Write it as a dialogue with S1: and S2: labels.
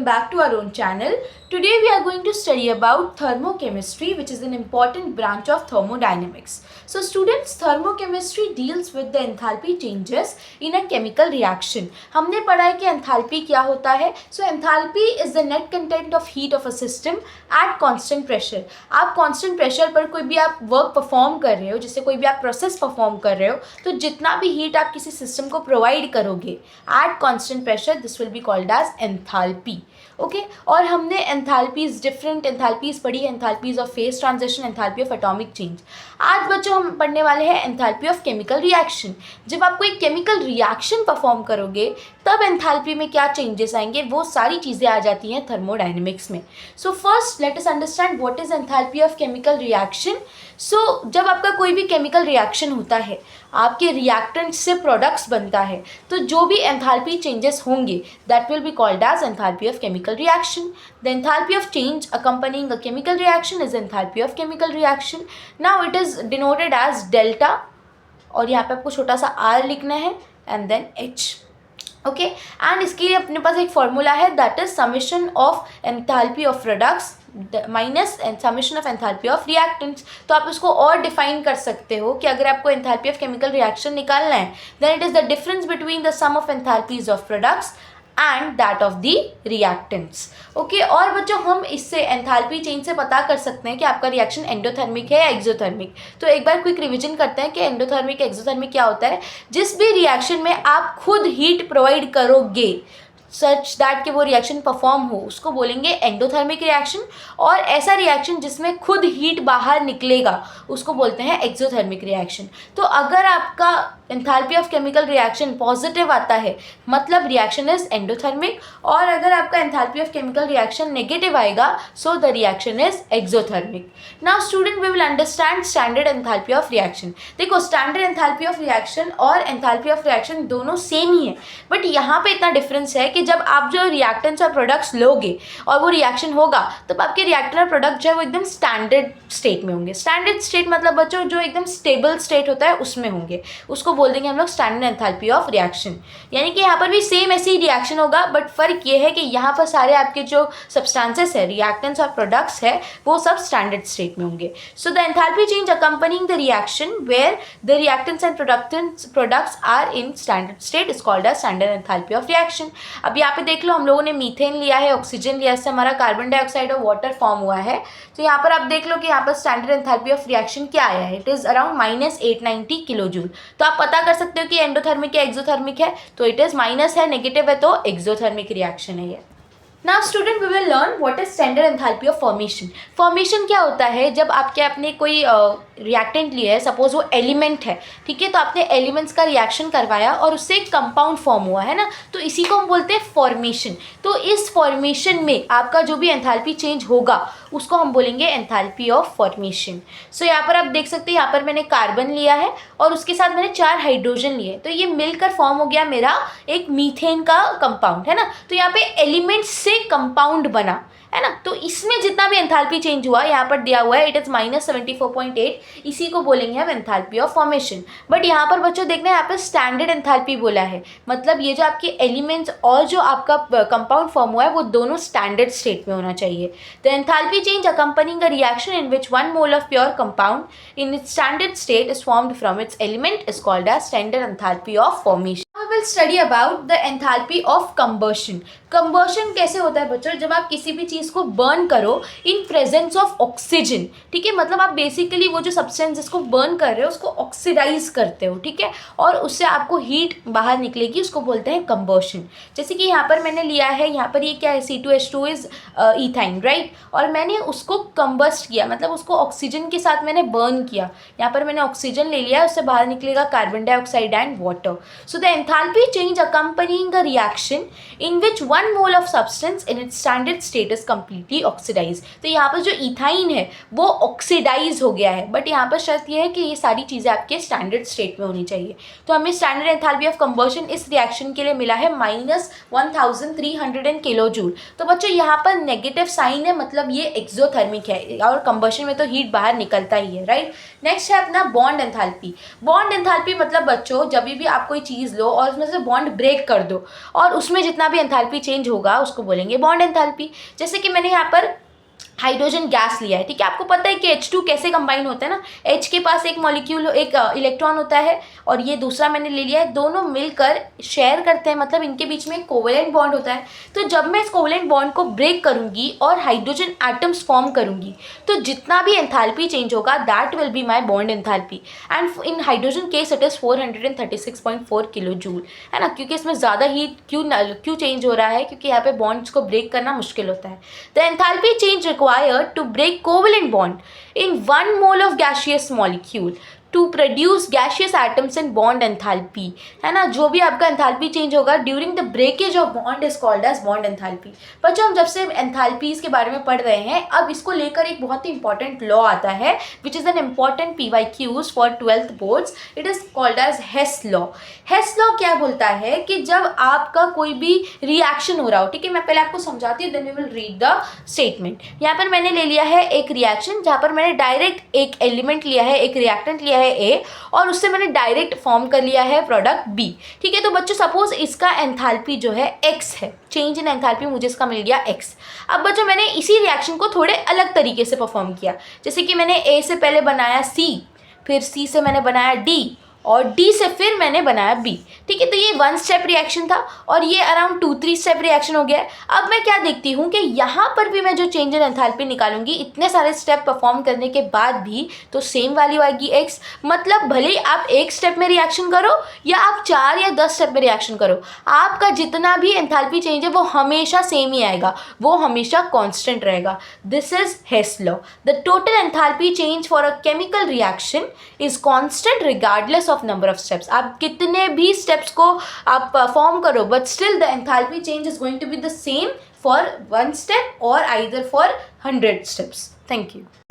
S1: welcome back to our own channel. Today we are going to study about thermochemistry, which is an important branch of thermodynamics. So students, thermochemistry deals with the enthalpy changes in a chemical reaction. हमने पढ़ा है कि enthalpy क्या होता है. So enthalpy is the net content of heat of a system at constant pressure. आप constant pressure पर कोई भी आप work perform कर रहे हो, जैसे कोई भी आप process perform कर रहे हो, तो जितना भी heat आप किसी system को provide करोगे at constant pressure, this will be called as enthalpy. Okay और हमने एंथैल्पीज डिफरेंट एंथैल्पीज पढ़ी है, enthalpies of phase transition, enthalpy of atomic change. आज बच्चों हम पढ़ने वाले हैं एंथैल्पी ऑफ केमिकल रिएक्शन. जब आप कोई केमिकल रिएक्शन परफॉर्म करोगे तब एंथैल्पी में क्या चेंजेस आएंगे, वो सारी चीज़ें आ जाती हैं थर्मोडायनेमिक्स में. So first let us understand what is enthalpy of chemical reaction. सो जब आपका कोई भी केमिकल रिएक्शन होता है, आपके रिएक्टेंट से प्रोडक्ट्स बनता है, तो जो भी एंथैल्पी चेंजेस होंगे that will be called as enthalpy of chemical reaction. The enthalpy of change accompanying a chemical reaction is enthalpy of chemical reaction. Now it is denoted as delta और यहाँ पे आपको छोटा सा r लिखना है and then h. Okay and इसके लिए अपने पास एक फॉर्मूला है that is summation of enthalpy of products minus summation of enthalpy of reactants. तो आप इसको और डिफाइन कर सकते हो कि अगर आपको एंथैल्पी ऑफ केमिकल रिएक्शन निकालना है then it is the difference between the sum of enthalpies of products and that of the reactants. Okay और बच्चों हम इससे एंथैल्पी चेंज से पता कर सकते हैं कि आपका रिएक्शन एंडोथर्मिक है या एक्सोथर्मिक. तो एक बार क्विक रिवीजन करते हैं कि एंडोथर्मिक एक्सोथर्मिक क्या होता है. जिस भी रिएक्शन में आप खुद हीट प्रोवाइड करोगे सच दैट कि वो रिएक्शन परफॉर्म हो उसको बोलेंगे एंडोथर्मिक रिएक्शन, और ऐसा रिएक्शन जिसमें खुद हीट बाहर निकलेगा उसको बोलते हैं एक्सोथर्मिक रिएक्शन. तो अगर आपका enthalpy of chemical reaction positive आता है मतलब रिएक्शन इज एंडोथर्मिक, और अगर आपका enthalpy of chemical reaction negative आएगा so the reaction is exothermic. Now student we will understand standard enthalpy of reaction. देखो स्टैंडर्ड एंथैल्पी ऑफ रिएक्शन और enthalpy of reaction दोनों सेम ही है, बट यहाँ पे इतना डिफरेंस है कि जब आप जो रिएक्टेंट्स और प्रोडक्ट्स लोगे और वो रिएक्शन होगा तब आपके रिएक्टर और प्रोडक्ट जो है वो एकदम स्टैंडर्ड स्टेट में होंगे. स्टैंडर्ड स्टेट मतलब बच्चों जो एकदम स्टेबल स्टेट होता है उसमें होंगे, उसको बोल देंगे हम लोग स्टैंडर्ड एंथैल्पी ऑफ रिएक्शन. यानी कि यहाँ पर भी सेम ऐसे ही रिएक्शन होगा, बट फर्क ये है कि यहाँ पर सारे आपके जो सब्सटेंसेस है रिएक्टेंट्स और प्रोडक्ट्स है वो सब स्टैंडर्ड स्टेट में होंगे. So the enthalpy change accompanying the reaction where the reactants and products are in standard state is called as standard enthalpy of reaction. अब यहाँ पे देख लो हम लोगों ने मीथेन लिया है, ऑक्सीजन लिया, इससे हमारा कार्बन डाइऑक्साइड और वाटर फॉर्म हुआ है. तो यहाँ पर आप देख लो कि यहाँ पर स्टैंडर्ड एंथैल्पी ऑफ रिएक्शन क्या आया है, it is around -890 kilo joule. तो आप पता कर सकते हो कि एंडोथर्मिक या एक्सोथर्मिक है, तो इट इज माइनस है, नेगेटिव है तो एक्सोथर्मिक रिएक्शन है ये. Now student we will learn what is standard enthalpy of formation. Formation क्या होता है, जब आपके आपने कोई रिएक्टेंट लिया है, सपोज वो एलिमेंट है, ठीक है, तो आपने एलिमेंट्स का रिएक्शन करवाया और उससे एक कंपाउंड फॉर्म हुआ है ना, तो इसी को हम बोलते हैं फॉर्मेशन. तो इस फॉर्मेशन में आपका जो भी एंथैल्पी चेंज होगा उसको हम बोलेंगे एंथैल्पी ऑफ फॉर्मेशन. सो यहाँ पर आप देख सकते हैं यहाँ पर मैंने कार्बन लिया है और उसके साथ मैंने 4 हाइड्रोजन लिए, तो ये मिलकर फॉर्म हो गया मेरा एक मीथेन का कंपाउंड है ना. तो यहाँ पे एलिमेंट से कंपाउंड बना है ना, तो इसमें जितना भी एंथैल्पी चेंज हुआ यहाँ पर दिया हुआ है इट इज -74.8, इसी को बोलेंगे हम एंथैल्पी ऑफ फॉर्मेशन. बट यहाँ पर बच्चों देखना है यहाँ पर स्टैंडर्ड एंथैल्पी बोला है, मतलब ये जो आपके एलिमेंट्स और जो आपका कंपाउंड फॉर्म हुआ है वो दोनों स्टैंडर्ड स्टेट में होना चाहिए. The enthalpy change accompanying a reaction in which 1 mole of pure compound in its standard state is formed from its element is called as standard enthalpy of formation. We will study about the enthalpy of combustion. Combustion कैसे होता है बच्चों, जब आप किसी भी चीज़ को burn करो इन प्रेजेंस ऑफ ऑक्सीजन, ठीक है, मतलब आप बेसिकली वो जो सब्सटेंस जिसको बर्न कर रहे हो उसको ऑक्सीडाइज करते हो, ठीक है, और उससे आपको हीट बाहर निकलेगी, उसको बोलते हैं कंबर्शन. जैसे कि यहाँ पर मैंने लिया है, यहाँ पर ये क्या है, C2H2 इज इथाइन राइट, और मैंने उसको कंबस्ट किया मतलब उसको ऑक्सीजन के साथ मैंने बर्न किया. यहाँ पर मैंने ऑक्सीजन ले लिया, उससे बाहर निकलेगा carbon dioxide and water. So the enthalpy change accompanying a reaction in which 1 mole of substance in its standard state is completely oxidise. तो यहाँ पर जो इथाइन है वो ऑक्सीडाइज हो गया है, बट यहाँ पर शर्त यह है कि ये सारी चीज़ें आपके स्टैंडर्ड स्टेट में होनी चाहिए. तो हमें स्टैंडर्ड एंथैल्पी ऑफ कंबर्शन इस रिएक्शन के लिए मिला है -1300 किलो जूल. तो बच्चों यहाँ पर नेगेटिव साइन है, मतलब ये एक्सोथर्मिक है और कंबर्शन में तो हीट बाहर निकलता ही है राइट. नेक्स्ट है अपना बॉन्ड एंथैल्पी. बॉन्ड एंथैल्पी मतलब बच्चों जब भी आप कोई चीज़ लो और उसमें से बॉन्ड ब्रेक कर दो और उसमें जितना भी एंथैल्पी चेंज होगा उसको बोलेंगे बॉन्ड एंथैल्पी। जैसे कि मैंने यहाँ पर हाइड्रोजन गैस लिया है, ठीक है, आपको पता है कि H2 कैसे कंबाइन होता है ना, H के पास एक मॉलिक्यूल एक इलेक्ट्रॉन होता है और ये दूसरा मैंने ले लिया है, दोनों मिलकर शेयर करते हैं, मतलब इनके बीच में एक कोवेलेंट बॉन्ड होता है। तो जब मैं इस कोवेलेंट बॉन्ड को ब्रेक करूंगी और हाइड्रोजन एटम्स फॉर्म करूंगी तो जितना भी एंथैल्पी चेंज होगा that will be my bond enthalpy, and in hydrogen case it is 436.4 kilo joule, है ना, क्योंकि इसमें ज़्यादा हीट क्यों चेंज हो रहा है, क्योंकि यहाँ पे बॉन्ड्स को ब्रेक करना मुश्किल होता है। The enthalpy change required to break covalent bond in 1 mole of gaseous molecule to produce gaseous atoms and bond enthalpy, है ना, जो भी आपका एंथैल्पी चेंज होगा during the breakage of bond is called as bond enthalpy. बच्चों हम जब से एंथैल्पीज के बारे में पढ़ रहे हैं, अब इसको लेकर एक बहुत ही इंपॉर्टेंट लॉ आता है which is an important PYQs for 12th boards, it is called as Hess law. Hess law क्या बोलता है कि जब आपका कोई भी रिएक्शन हो रहा हो, ठीक है, मैं पहले आपको समझाती हूँ, then we will read the statement. यहाँ पर मैंने ले लिया है एक रिएक्शन जहाँ पर मैंने डायरेक्ट एक एलिमेंट लिया है, एक रिएक्टेंट लिया है A और उससे मैंने डायरेक्ट फॉर्म कर लिया है प्रोडक्ट B, ठीक है। तो बच्चों सपोज इसका एंथैल्पी जो है X है, चेंज इन एंथैल्पी मुझे इसका मिल गया X। अब बच्चों मैंने इसी रिएक्शन को थोड़े अलग तरीके से परफॉर्म किया, जैसे कि मैंने A से पहले बनाया C, फिर C से मैंने बनाया D और D से फिर मैंने बनाया B, ठीक है। तो ये 1 स्टेप रिएक्शन था और ये अराउंड 2-3 स्टेप रिएक्शन हो गया है। अब मैं क्या देखती हूँ कि यहाँ पर भी मैं जो चेंज इन एंथैल्पी निकालूंगी इतने सारे स्टेप परफॉर्म करने के बाद भी तो सेम वैल्यू आएगी X। मतलब भले ही आप एक स्टेप में रिएक्शन करो या आप 4 या 10 स्टेप में रिएक्शन करो, आपका जितना भी एंथैल्पी चेंज है वो हमेशा सेम ही आएगा, वो हमेशा कॉन्स्टेंट रहेगा। This is Hess law. The total enthalpy change for a chemical reaction is constant regardless of number of steps. आप कितने भी स्टेप्स को आप परफॉर्म करो but still the enthalpy change is going to be the same for 1 step और either for 100 steps. Thank you.